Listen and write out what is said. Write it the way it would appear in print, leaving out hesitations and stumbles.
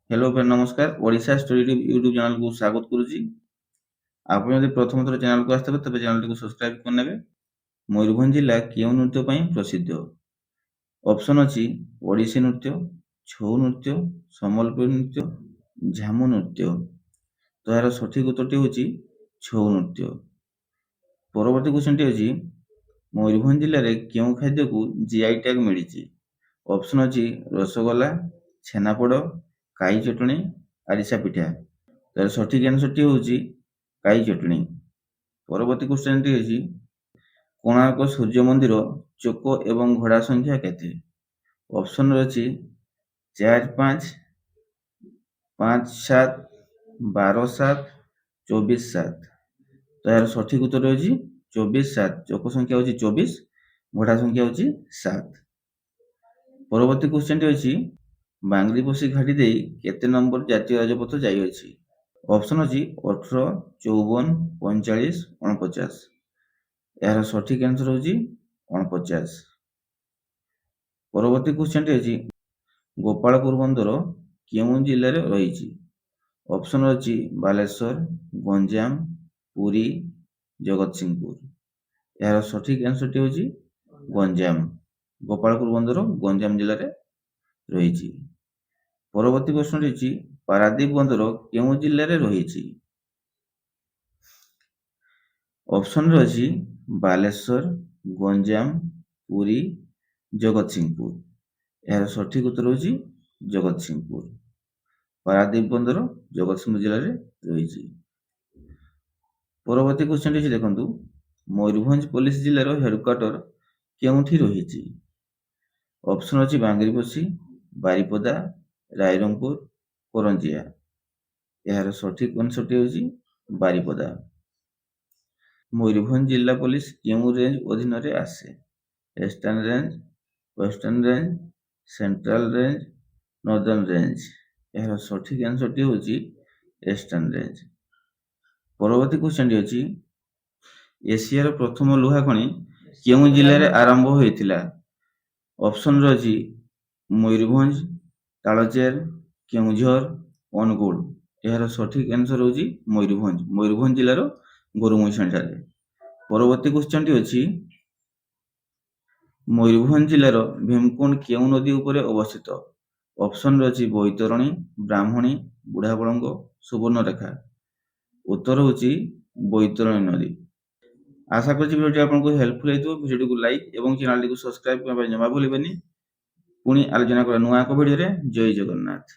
Hello friend नमस्कार Odisha story YouTube channel को स्वागत करुच्ची। आप यदि प्रथम थर चैनल को आसते तेज चैनल को सब्सक्राइब करने। मयूरभंज जिला क्यों नृत्य प्रसिद्ध? ऑप्शन अच्छी ओडिसी नृत्य, छऊ नृत्य, सम्बलपुरी नृत्य, झामु नृत्य। तो यार सठिक उत्तर हूँ छऊ नृत्य। परवर्ती क्वेश्चन अच्छी मयूरभंज जिले में क्यों खाद्य को जीआई टैग मिली? ऑप्शन अच्छी रसगोला, छेनापोड़, काई चटणी, आरिसा पिठा। तार सठिक आंसर टी हूँ काई चटणी। परवर्ती क्वेश्चन टी अछि कोणार्क सूर्य मंदिर चोक एवं घोड़ा संख्या केते? ऑप्शन अच्छी 4, 5, 5, 7, 12, 7, 24, 7। तो यार सठिक उत्तर होची 24, 7। चोक संख्या होची 24, घोड़ा संख्या होची 7। परवर्ती क्वेश्चन टी अछि बांग्रीपोशी घाटी दे केते नंबर जातीय राजपथ जाई अछि? ऑप्शन अछि 18, 54, 45, 49। यार सठिक आंसर होची 49। परवर्ती क्वेश्चन टी अछि गोपालपुर बंदर केउं जिल्ला रे रहिछि? ऑप्शन अछि बालेश्वर, गंजाम, पुरी, जगतसिंहपुर। यार सठिक आंसर टी होची गंजाम। गोपालपुर बंदर गंजाम जिल्ला रे रहिछि। परवर्ती प्रश्न रही पारादीप बंदर केउं जिल्ला रे रहिछि? ऑप्शन रही बालेश्वर, गंजाम, पुरी, जगतसिंहपुर। यार सठिक उत्तर होची जगतसिंहपुर। पारादीप बंदर जगतसिंहपुर जिल्ला रे रहिछि। परवर्ती क्वेश्चन रही देखंतु मयूरभंज पुलिस जिल्लार हेडक्वार्टर केउंठी रहिछि? ऑप्शन अछि बांग्रीपोशी, बारिपदा, रायरंगपुर, करंजिया। यार सठिक आंसर होची बारिपदा। मयूरभंज जिला पुलिस केउं रेंज अधीन रे आसे? Eastern range, western range, central range, northern range. यार सठिक आंसर होची ईस्टर्न रेंज। परवर्ती क्वेश्चन अछि एशियार प्रथम लुहा खଣି केउं जिल्ला रे आरंभ होइथिला? ऑप्शन रही मयूरभंज, तालचेर, केउंझर, अनुगुल। यार सठिक आंसर होची मयूरभंज। मयूरभंज जिल्लार गोरुमुई ठारे। परवर्ती क्वेश्चन टी अछि मयूरभंज जिल्लार भीमकुंड केउं नदी उपरे अवस्थित? ऑप्शन रही बैतरणी, ब्राह्मणी, बुढ़ाबलंग, सुवर्णरेखा। उत्तर होची बैतरणी नदी। आशा करछि भिडियोटी आपनको हेल्पफुल हेतु। भिडियोटी को लाइक एवं चैनल को सब्सक्राइब करबा जमा भूलिबेनी। पुणी आलोचना करा नुआ को भिडियो रे। जय जगन्नाथ।